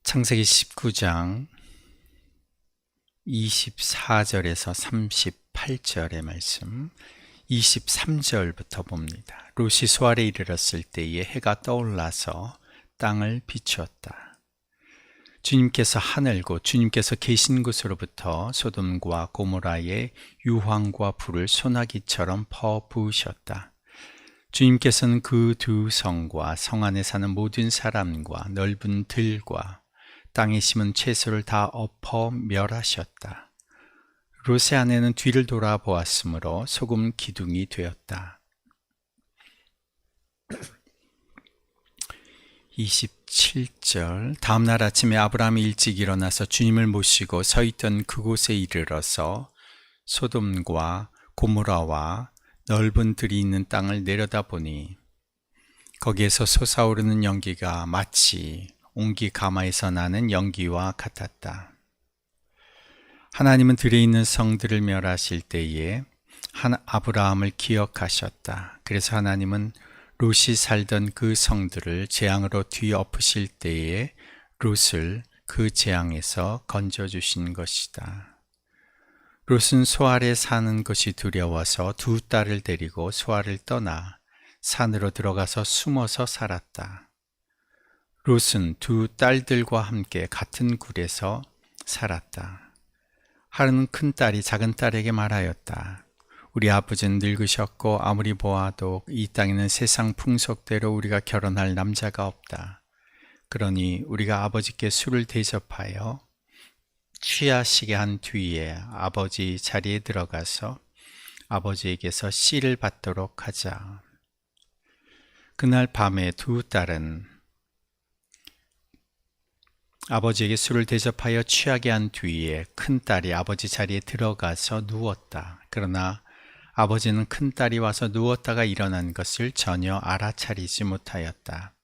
창세기 19장 24절에서 38절의 말씀, 23절부터 봅니다. 롯이 소알에 이르렀을 때에 해가 떠올라서 땅을 비추었다. 주님께서 하늘고 주님께서 계신 곳으로부터 소돔과 고모라의 유황과 불을 소나기처럼 퍼부으셨다. 주님께서는 그 두 성과 성 안에 사는 모든 사람과 넓은 들과 땅에 심은 채소를 다 엎어 멸하셨다. 롯의 아내는 뒤를 돌아보았으므로 소금 기둥이 되었다. 27절. 다음날 아침에 아브라함이 일찍 일어나서 주님을 모시고 서 있던 그곳에 이르러서 소돔과 고모라와 넓은 들이 있는 땅을 내려다보니 거기에서 솟아오르는 연기가 마치 옹기 가마에서 나는 연기와 같았다. 하나님은 들에 있는 성들을 멸하실 때에 아브라함을 기억하셨다. 그래서 하나님은 롯이 살던 그 성들을 재앙으로 뒤엎으실 때에 롯을 그 재앙에서 건져주신 것이다. 롯은 소알에 사는 것이 두려워서 두 딸을 데리고 소알을 떠나 산으로 들어가서 숨어서 살았다. 롯은 두 딸들과 함께 같은 굴에서 살았다. 하루는 큰 딸이 작은 딸에게 말하였다. 우리 아버지는 늙으셨고 아무리 보아도 이 땅에는 세상 풍속대로 우리가 결혼할 남자가 없다. 그러니 우리가 아버지께 술을 대접하여 취하시게 한 뒤에 아버지 자리에 들어가서 아버지에게서 씨를 받도록 하자. 그날 밤에 두 딸은 아버지에게 술을 대접하여 취하게 한 뒤에 큰 딸이 아버지 자리에 들어가서 누웠다. 그러나 아버지는 큰 딸이 와서 누웠다가 일어난 것을 전혀 알아차리지 못하였다.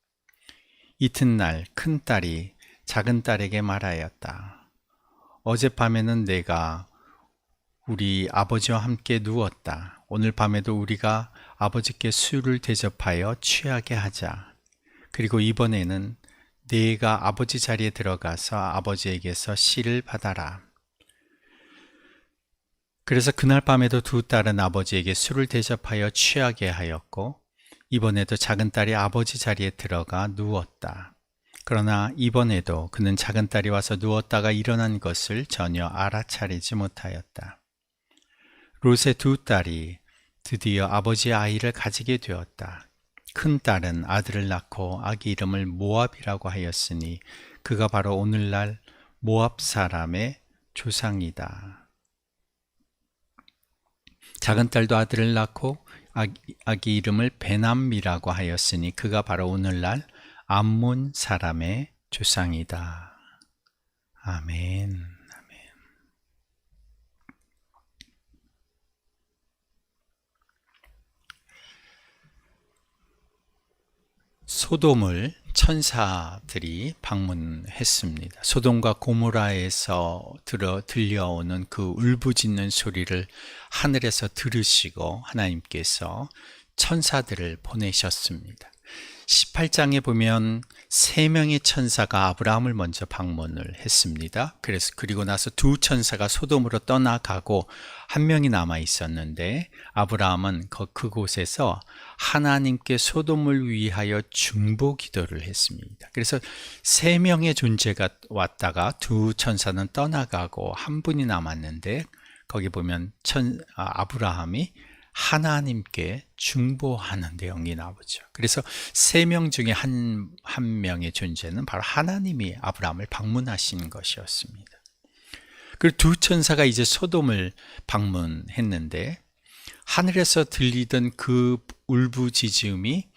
이튿날 큰 딸이 작은 딸에게 말하였다. 어젯밤에는 내가 우리 아버지와 함께 누웠다. 오늘 밤에도 우리가 아버지께 술을 대접하여 취하게 하자. 그리고 이번에는 내가 아버지 자리에 들어가서 아버지에게서 씨를 받아라. 그래서 그날 밤에도 두 딸은 아버지에게 술을 대접하여 취하게 하였고 이번에도 작은 딸이 아버지 자리에 들어가 누웠다. 그러나 이번에도 그는 작은 딸이 와서 누웠다가 일어난 것을 전혀 알아차리지 못하였다. 롯의 두 딸이 드디어 아버지의 아이를 가지게 되었다. 큰 딸은 아들을 낳고 아기 이름을 모압이라고 하였으니 그가 바로 오늘날 모압 사람의 조상이다. 작은 딸도 아들을 낳고 아기 이름을 베남이라고 하였으니 그가 바로 오늘날 암몬 사람의 조상이다. 아멘. 소돔을 천사들이 방문했습니다. 소돔과 고모라에서 들려오는 그 울부짖는 소리를 하늘에서 들으시고 하나님께서 천사들을 보내셨습니다. 18장에 보면 3명의 천사가 아브라함을 먼저 방문을 했습니다. 그리고 나서 두 천사가 소돔으로 떠나가고 한 명이 남아 있었는데 아브라함은 그곳에서 하나님께 소돔을 위하여 중보 기도를 했습니다. 그래서 3명의 존재가 왔다가 두 천사는 떠나가고 한 분이 남았는데 거기 보면 아브라함이 하나님께 중보하는 내용이 나오죠. 그래서 3명 중에 한 명의 존재는 바로 하나님이 아브라함을 방문하신 것이었습니다. 그리고 두 천사가 이제 소돔을 방문했는데 하늘에서 들리던 그 울부짖음이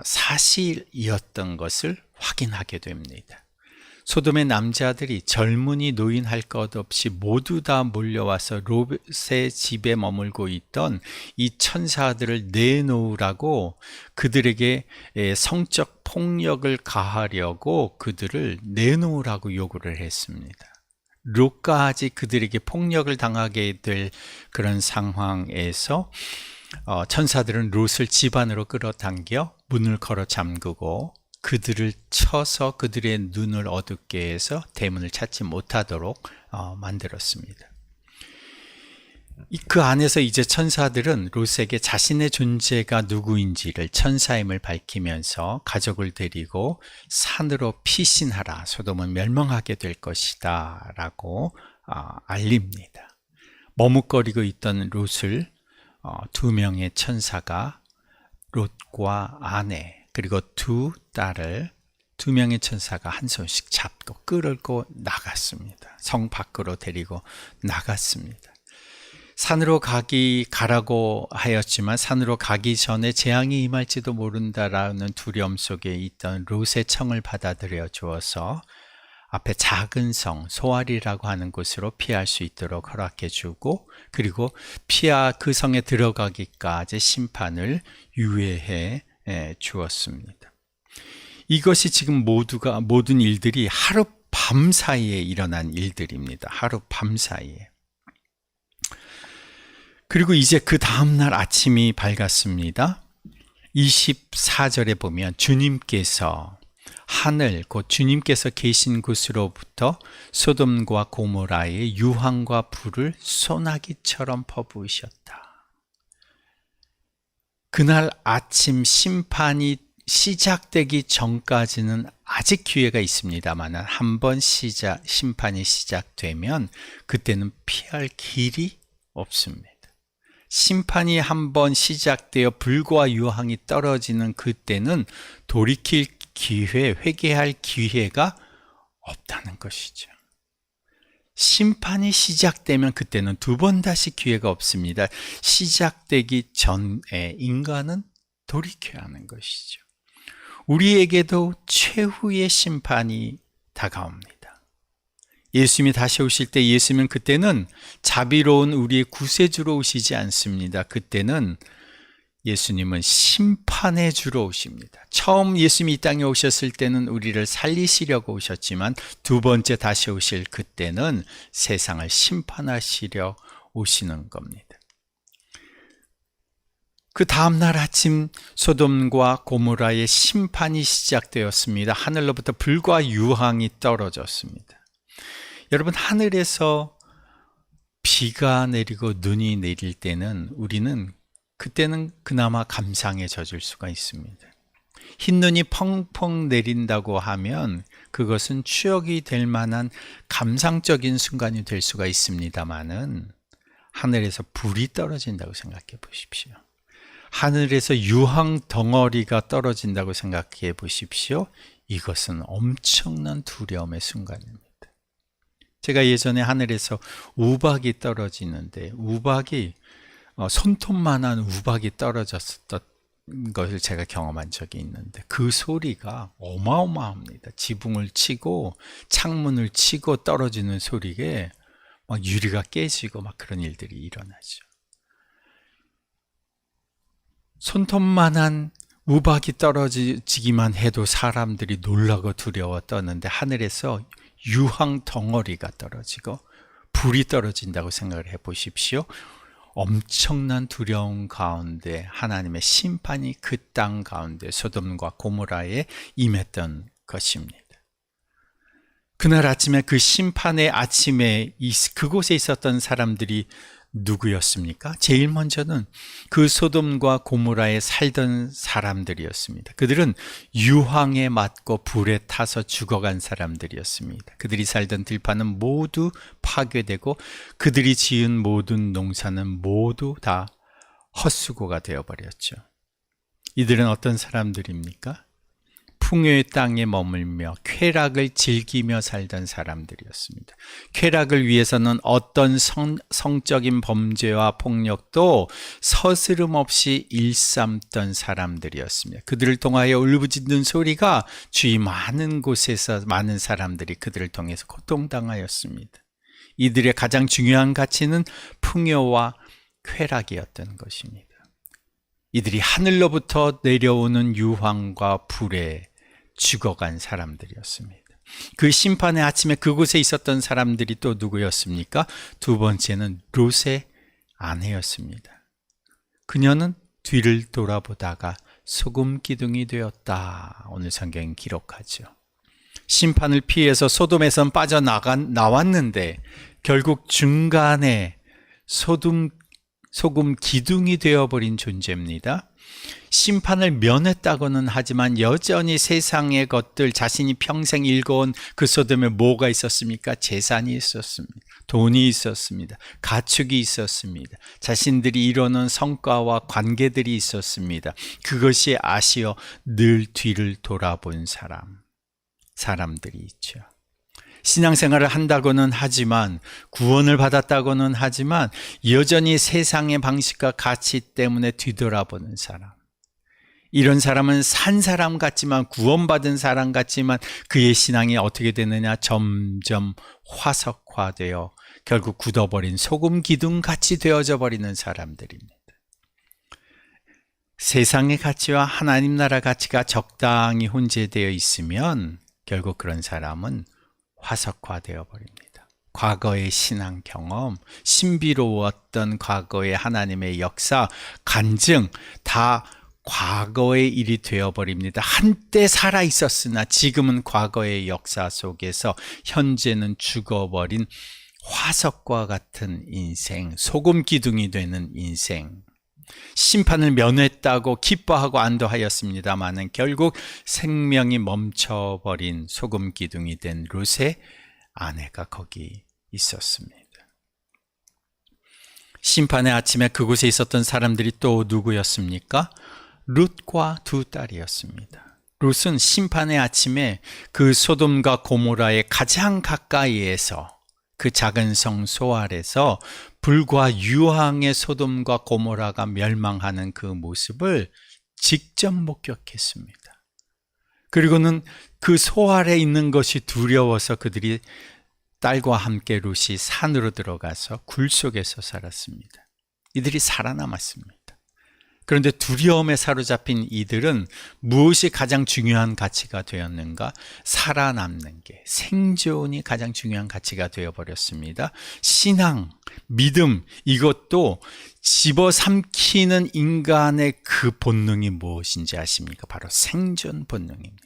사실이었던 것을 확인하게 됩니다. 소돔의 남자들이 젊은이 노인 할 것 없이 모두 다 몰려와서 롯의 집에 머물고 있던 이 천사들을 내놓으라고 그들에게 성적 폭력을 가하려고 그들을 내놓으라고 요구를 했습니다. 롯까지 그들에게 폭력을 당하게 될 그런 상황에서 천사들은 롯을 집 안으로 끌어당겨 문을 걸어 잠그고 그들을 쳐서 그들의 눈을 어둡게 해서 대문을 찾지 못하도록 만들었습니다. 그 안에서 이제 천사들은 롯에게 자신의 존재가 누구인지를, 천사임을 밝히면서 가족을 데리고 산으로 피신하라, 소돔은 멸망하게 될 것이다 라고 알립니다. 머뭇거리고 있던 롯을 두 명의 천사가 롯과 아내 그리고 두 딸을 두 명의 천사가 한 손씩 잡고 끌고 나갔습니다. 성 밖으로 데리고 나갔습니다. 산으로 가라고 하였지만 산으로 가기 전에 재앙이 임할지도 모른다라는 두려움 속에 있던 롯의 청을 받아들여 주어서 앞에 작은 성 소알이라고 하는 곳으로 피할 수 있도록 허락해 주고, 그리고 그 성에 들어가기까지 심판을 유예해 주었습니다. 이것이 지금 모든 일들이 하루 밤 사이에 일어난 일들입니다. 하루 밤 사이에. 그리고 이제 그 다음날 아침이 밝았습니다. 24절에 보면 주님께서 하늘, 곧 주님께서 계신 곳으로부터 소돔과 고모라의 유황과 불을 소나기처럼 퍼부으셨다. 그날 아침 심판이 시작되기 전까지는 아직 기회가 있습니다만 한번 심판이 시작되면 그때는 피할 길이 없습니다. 심판이 한번 시작되어 불과 유황이 떨어지는 그때는 돌이킬 회개할 기회가 없다는 것이죠. 심판이 시작되면 그때는 두 번 다시 기회가 없습니다. 시작되기 전에 인간은 돌이켜야 하는 것이죠. 우리에게도 최후의 심판이 다가옵니다. 예수님이 다시 오실 때 예수님은 그때는 자비로운 우리의 구세주로 오시지 않습니다. 그때는 예수님은 심판의 주로 오십니다. 처음 예수님이 이 땅에 오셨을 때는 우리를 살리시려고 오셨지만 두 번째 다시 오실 그때는 세상을 심판하시려 오시는 겁니다. 그 다음날 아침 소돔과 고모라의 심판이 시작되었습니다. 하늘로부터 불과 유황이 떨어졌습니다. 여러분, 하늘에서 비가 내리고 눈이 내릴 때는 우리는 그때는 그나마 감상에 젖을 수가 있습니다. 흰눈이 펑펑 내린다고 하면 그것은 추억이 될 만한 감상적인 순간이 될 수가 있습니다만은 하늘에서 불이 떨어진다고 생각해 보십시오. 하늘에서 유황 덩어리가 떨어진다고 생각해 보십시오. 이것은 엄청난 두려움의 순간입니다. 제가 예전에 하늘에서 우박이 떨어지는데 우박이 손톱만한 우박이 떨어졌었던 것을 제가 경험한 적이 있는데 그 소리가 어마어마합니다. 지붕을 치고 창문을 치고 떨어지는 소리에 막 유리가 깨지고 막 그런 일들이 일어나죠. 손톱만한 우박이 떨어지기만 해도 사람들이 놀라고 두려워 떠는데 하늘에서 유황 덩어리가 떨어지고 불이 떨어진다고 생각을 해 보십시오. 엄청난 두려움 가운데 하나님의 심판이 그 땅 가운데 소돔과 고모라에 임했던 것입니다. 그날 아침에 그 심판의 아침에 그곳에 있었던 사람들이 누구였습니까? 제일 먼저는 그 소돔과 고모라에 살던 사람들이었습니다. 그들은 유황에 맞고 불에 타서 죽어간 사람들이었습니다. 그들이 살던 들판은 모두 파괴되고 그들이 지은 모든 농사는 모두 다 헛수고가 되어버렸죠. 이들은 어떤 사람들입니까? 풍요의 땅에 머물며 쾌락을 즐기며 살던 사람들이었습니다. 쾌락을 위해서는 어떤 성적인 범죄와 폭력도 서스름 없이 일삼던 사람들이었습니다. 그들을 통하여 울부짖는 소리가 주위 많은 곳에서 많은 사람들이 그들을 통해서 고통당하였습니다. 이들의 가장 중요한 가치는 풍요와 쾌락이었던 것입니다. 이들이 하늘로부터 내려오는 유황과 불에 죽어간 사람들이었습니다. 그 심판의 아침에 그곳에 있었던 사람들이 또 누구였습니까? 두 번째는 롯의 아내였습니다. 그녀는 뒤를 돌아보다가 소금 기둥이 되었다. 오늘 성경은 기록하죠. 심판을 피해서 소돔에선 빠져나왔는데 결국 중간에 소금 기둥이 되어버린 존재입니다. 심판을 면했다고는 하지만 여전히 세상의 것들, 자신이 평생 일궈온 그 소돔에 뭐가 있었습니까? 재산이 있었습니다. 돈이 있었습니다. 가축이 있었습니다. 자신들이 이루는 성과와 관계들이 있었습니다. 그것이 아쉬워 늘 뒤를 돌아본 사람들이 있죠. 신앙생활을 한다고는 하지만, 구원을 받았다고는 하지만 여전히 세상의 방식과 가치 때문에 뒤돌아보는 사람. 이런 사람은 산 사람 같지만, 구원받은 사람 같지만 그의 신앙이 어떻게 되느냐? 점점 화석화되어 결국 굳어버린 소금 기둥같이 되어져 버리는 사람들입니다. 세상의 가치와 하나님 나라 가치가 적당히 혼재되어 있으면 결국 그런 사람은 화석화되어 버립니다. 과거의 신앙 경험, 신비로웠던 과거의 하나님의 역사, 간증 다 과거의 일이 되어버립니다. 한때 살아 있었으나 지금은 과거의 역사 속에서 현재는 죽어버린 화석과 같은 인생, 소금 기둥이 되는 인생. 심판을 면했다고 기뻐하고 안도하였습니다마는 결국 생명이 멈춰버린 소금 기둥이 된 롯의 아내가 거기 있었습니다. 심판의 아침에 그곳에 있었던 사람들이 또 누구였습니까? 롯과 두 딸이었습니다. 롯은 심판의 아침에 그 소돔과 고모라의 가장 가까이에서, 그 작은 성 소알에서 불과 유황의 소돔과 고모라가 멸망하는 그 모습을 직접 목격했습니다. 그리고는 그 소알에 있는 것이 두려워서 그들이 딸과 함께 롯이 산으로 들어가서 굴 속에서 살았습니다. 이들이 살아남았습니다. 그런데 두려움에 사로잡힌 이들은 무엇이 가장 중요한 가치가 되었는가? 살아남는 게, 생존이 가장 중요한 가치가 되어버렸습니다. 신앙, 믿음, 이것도 집어삼키는 인간의 그 본능이 무엇인지 아십니까? 바로 생존 본능입니다.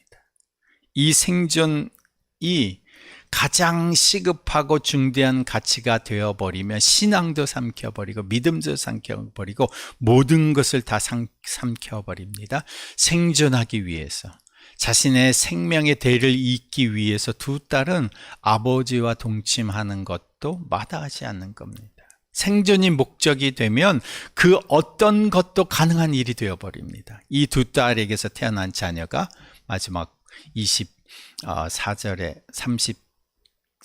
이 생존이 가장 시급하고 중대한 가치가 되어버리면 신앙도 삼켜버리고 믿음도 삼켜버리고 모든 것을 다 삼켜버립니다. 생존하기 위해서, 자신의 생명의 대를 잇기 위해서 두 딸은 아버지와 동침하는 것도 마다하지 않는 겁니다. 생존이 목적이 되면 그 어떤 것도 가능한 일이 되어버립니다. 이 두 딸에게서 태어난 자녀가 마지막 24절에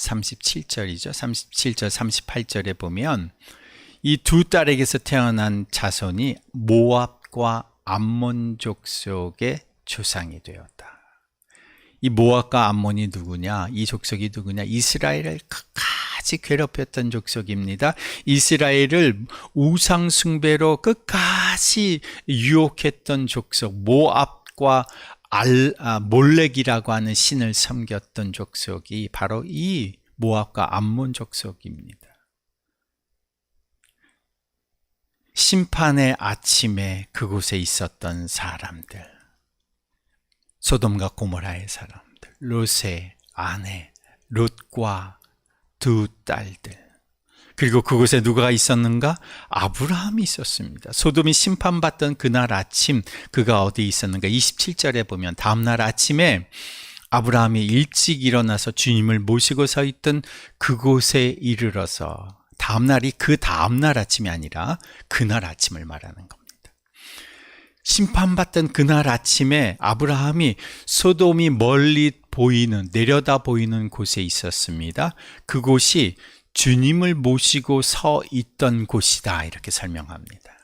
37절이죠. 37절, 38절에 보면 이 두 딸에게서 태어난 자손이 모압과 암몬 족속의 조상이 되었다. 이 모압과 암몬이 누구냐? 이 족속이 누구냐? 이스라엘을 끝까지 괴롭혔던 족속입니다. 이스라엘을 우상 숭배로 끝까지 유혹했던 족속, 모압과 몰렉이라고 하는 신을 섬겼던 족속이 바로 이 모압과 암몬 족속입니다. 심판의 아침에 그곳에 있었던 사람들, 소돔과 고모라의 사람들, 롯의 아내, 롯과 두 딸들, 그리고 그곳에 누가 있었는가? 아브라함이 있었습니다. 소돔이 심판받던 그날 아침, 그가 어디 있었는가? 27절에 보면 다음날 아침에 아브라함이 일찍 일어나서 주님을 모시고 서 있던 그곳에 이르러서, 다음날이 그 다음날 아침이 아니라 그날 아침을 말하는 겁니다. 심판받던 그날 아침에 아브라함이 소돔이 멀리 보이는, 내려다 보이는 곳에 있었습니다. 그곳이 주님을 모시고 서 있던 곳이다, 이렇게 설명합니다.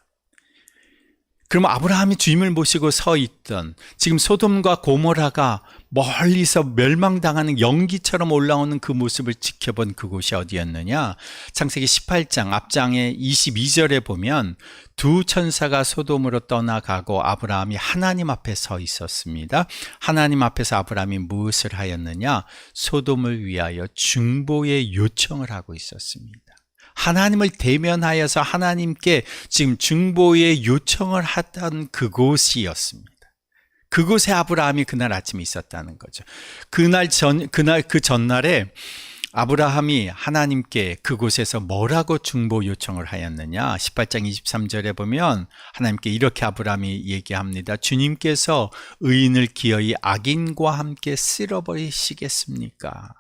그럼 아브라함이 주님을 모시고 서 있던, 지금 소돔과 고모라가 멀리서 멸망당하는 연기처럼 올라오는 그 모습을 지켜본 그곳이 어디였느냐? 창세기 18장 앞장의 22절에 보면 두 천사가 소돔으로 떠나가고 아브라함이 하나님 앞에 서 있었습니다. 하나님 앞에서 아브라함이 무엇을 하였느냐? 소돔을 위하여 중보의 요청을 하고 있었습니다. 하나님을 대면하여서 하나님께 지금 중보의 요청을 하던 그곳이었습니다. 그곳에 아브라함이 그날 아침에 있었다는 거죠. 그 전날에 아브라함이 하나님께 그곳에서 뭐라고 중보 요청을 하였느냐? 18장 23절에 보면 하나님께 이렇게 아브라함이 얘기합니다. 주님께서 의인을 기어이 악인과 함께 쓸어버리시겠습니까?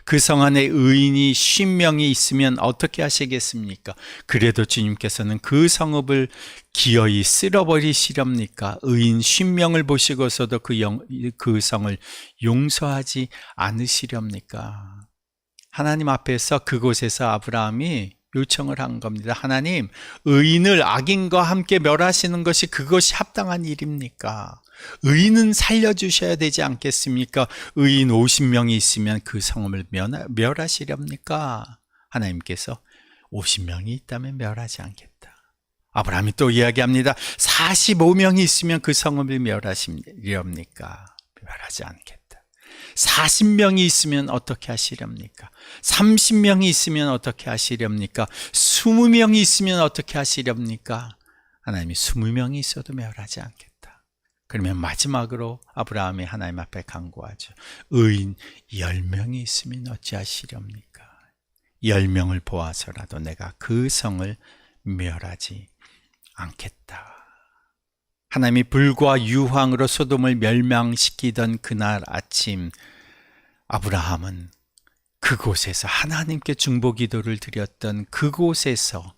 그 성 안에 의인이 50명이 있으면 어떻게 하시겠습니까? 그래도 주님께서는 그 성읍을 기어이 쓸어버리시렵니까? 의인 50명을 보시고서도 그 성을 용서하지 않으시렵니까? 하나님 앞에서 그곳에서 아브라함이 요청을 한 겁니다. 하나님, 의인을 악인과 함께 멸하시는 것이 그것이 합당한 일입니까? 의인은 살려주셔야 되지 않겠습니까? 의인 50명이 있으면 그 성을 멸하시렵니까? 하나님께서 50명이 있다면 멸하지 않겠다. 아브라함이 또 이야기합니다. 45명이 있으면 그 성을 멸하시렵니까? 멸하지 않겠다. 40명이 있으면 어떻게 하시렵니까? 30명이 있으면 어떻게 하시렵니까? 20명이 있으면 어떻게 하시렵니까? 하나님이 20명이 있어도 멸하지 않겠다. 그러면 마지막으로 아브라함이 하나님 앞에 간구하죠. 의인 10명이 있으면 어찌하시렵니까? 10명을 보아서라도 내가 그 성을 멸하지 않겠다. 하나님이 불과 유황으로 소돔을 멸망시키던 그날 아침, 아브라함은 그곳에서 하나님께 중보 기도를 드렸던 그곳에서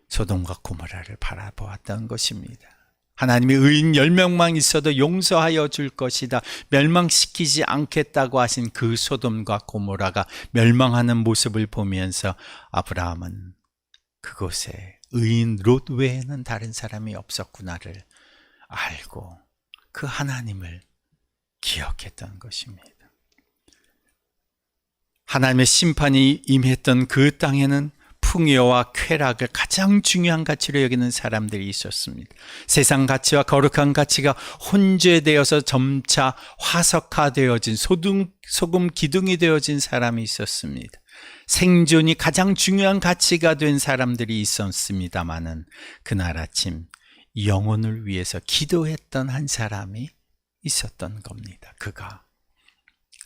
소돔과 고모라를 바라보았던 것입니다. 하나님이 의인 10명만 있어도 용서하여 줄 것이다, 멸망시키지 않겠다고 하신 그 소돔과 고모라가 멸망하는 모습을 보면서 아브라함은 그곳에 의인 롯 외에는 다른 사람이 없었구나를 알고 그 하나님을 기억했던 것입니다. 하나님의 심판이 임했던 그 땅에는 풍요와 쾌락을 가장 중요한 가치로 여기는 사람들이 있었습니다. 세상 가치와 거룩한 가치가 혼재되어서 점차 화석화되어진 소금 기둥이 되어진 사람이 있었습니다. 생존이 가장 중요한 가치가 된 사람들이 있었습니다마는 그날 아침 영혼을 위해서 기도했던 한 사람이 있었던 겁니다. 그가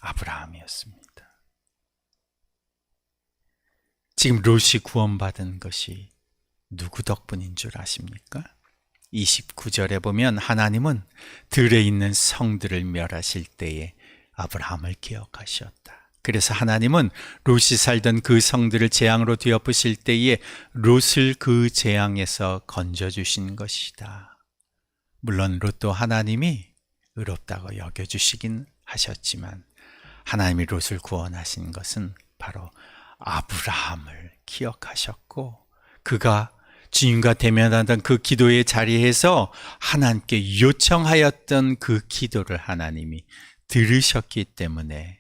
아브라함이었습니다. 지금 롯이 구원받은 것이 누구 덕분인 줄 아십니까? 29절에 보면 하나님은 들에 있는 성들을 멸하실 때에 아브라함을 기억하셨다. 그래서 하나님은 롯이 살던 그 성들을 재앙으로 뒤엎으실 때에 롯을 그 재앙에서 건져주신 것이다. 물론 롯도 하나님이 의롭다고 여겨주시긴 하셨지만 하나님이 롯을 구원하신 것은 바로 아브라함을 기억하셨고, 그가 주님과 대면하던 그 기도의 자리에서 하나님께 요청하였던 그 기도를 하나님이 들으셨기 때문에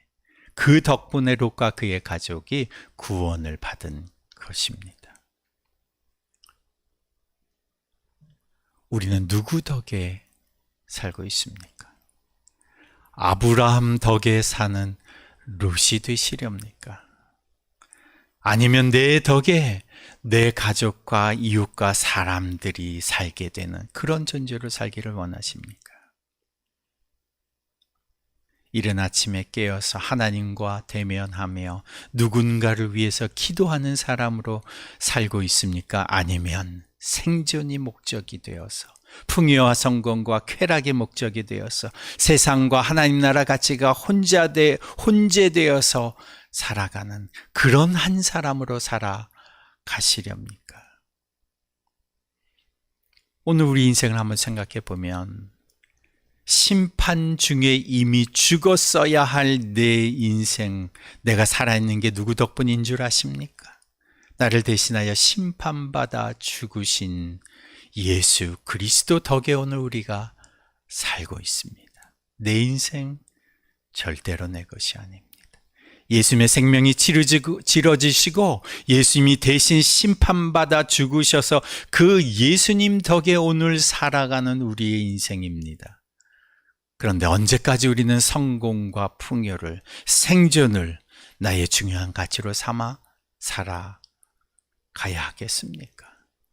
그 덕분에 롯과 그의 가족이 구원을 받은 것입니다. 우리는 누구 덕에 살고 있습니까? 아브라함 덕에 사는 롯이 되시렵니까? 아니면 내 덕에 내 가족과 이웃과 사람들이 살게 되는 그런 존재로 살기를 원하십니까? 이른 아침에 깨어서 하나님과 대면하며 누군가를 위해서 기도하는 사람으로 살고 있습니까? 아니면 생존이 목적이 되어서 풍요와 성공과 쾌락이 목적이 되어서 세상과 하나님 나라 가치가 혼재되어서 살아가는 그런 한 사람으로 살아가시렵니까? 오늘 우리 인생을 한번 생각해 보면 심판 중에 이미 죽었어야 할 내 인생, 내가 살아있는 게 누구 덕분인 줄 아십니까? 나를 대신하여 심판받아 죽으신 예수 그리스도 덕에 오늘 우리가 살고 있습니다. 내 인생 절대로 내 것이 아닙니다. 예수님의 생명이 치러지시고 예수님이 대신 심판받아 죽으셔서 그 예수님 덕에 오늘 살아가는 우리의 인생입니다. 그런데 언제까지 우리는 성공과 풍요를, 생존을 나의 중요한 가치로 삼아 살아가야 하겠습니까?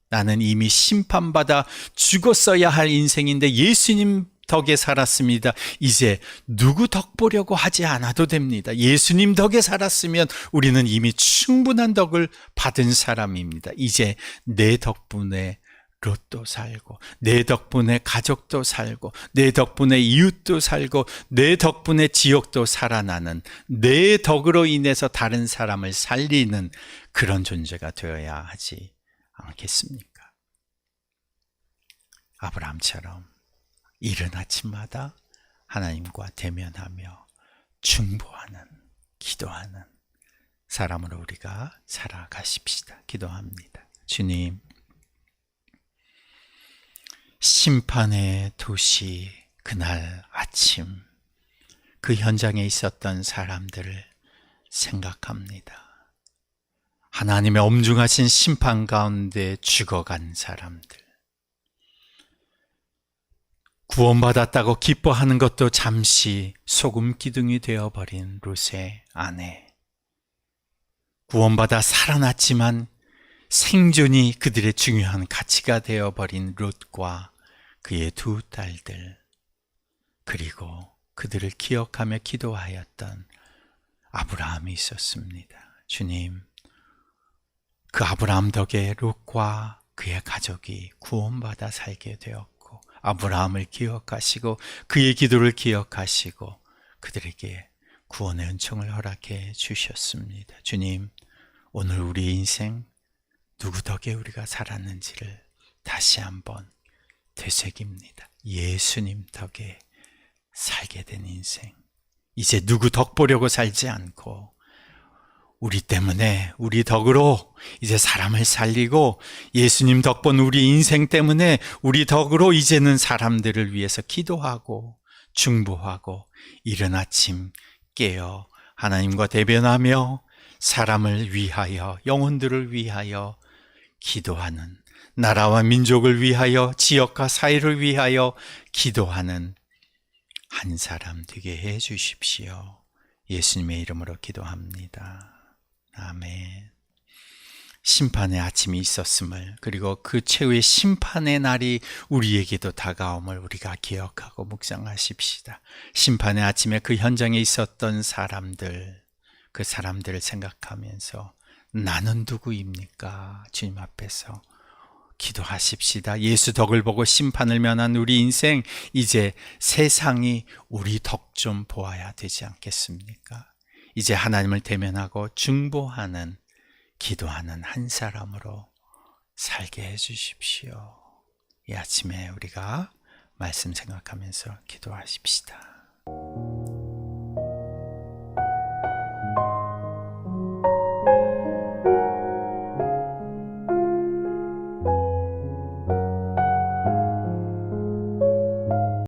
나는 이미 심판받아 죽었어야 할 인생인데 예수님 덕에 살았습니다. 이제 누구 덕 보려고 하지 않아도 됩니다. 예수님 덕에 살았으면 우리는 이미 충분한 덕을 받은 사람입니다. 이제 내 덕분에 로또 살고, 내 덕분에 가족도 살고, 내 덕분에 이웃도 살고, 내 덕분에 지역도 살아나는, 내 덕으로 인해서 다른 사람을 살리는 그런 존재가 되어야 하지 않겠습니까? 아브라함처럼 이른 아침마다 하나님과 대면하며 중보하는, 기도하는 사람으로 우리가 살아가십시다. 기도합니다. 주님, 심판의 도시 그날 아침 그 현장에 있었던 사람들을 생각합니다. 하나님의 엄중하신 심판 가운데 죽어간 사람들, 구원받았다고 기뻐하는 것도 잠시 소금 기둥이 되어버린 롯의 아내, 구원받아 살아났지만 생존이 그들의 중요한 가치가 되어버린 롯과 그의 두 딸들, 그리고 그들을 기억하며 기도하였던 아브라함이 있었습니다. 주님, 그 아브라함 덕에 롯과 그의 가족이 구원받아 살게 되었고, 아브라함을 기억하시고 그의 기도를 기억하시고 그들에게 구원의 은총을 허락해 주셨습니다. 주님, 오늘 우리 인생 누구 덕에 우리가 살았는지를 다시 한번 되새깁니다. 예수님 덕에 살게 된 인생, 이제 누구 덕 보려고 살지 않고 우리 때문에, 우리 덕으로 이제 사람을 살리고, 예수님 덕분 우리 인생 때문에 우리 덕으로 이제는 사람들을 위해서 기도하고 중보하고 이른 아침 깨어 하나님과 대변하며 사람을 위하여, 영혼들을 위하여 기도하는, 나라와 민족을 위하여, 지역과 사회를 위하여 기도하는 한 사람 되게 해 주십시오. 예수님의 이름으로 기도합니다. 아멘. 심판의 아침이 있었음을, 그리고 그 최후의 심판의 날이 우리에게도 다가옴을 우리가 기억하고 묵상하십시다. 심판의 아침에 그 현장에 있었던 사람들, 그 사람들을 생각하면서 나는 누구입니까? 주님 앞에서 기도하십시다. 예수 덕을 보고 심판을 면한 우리 인생, 이제 세상이 우리 덕 좀 보아야 되지 않겠습니까? 이제 하나님을 대면하고 중보하는, 기도하는 한 사람으로 살게 해 주십시오. 이 아침에 우리가 말씀 생각하면서 기도하십시다.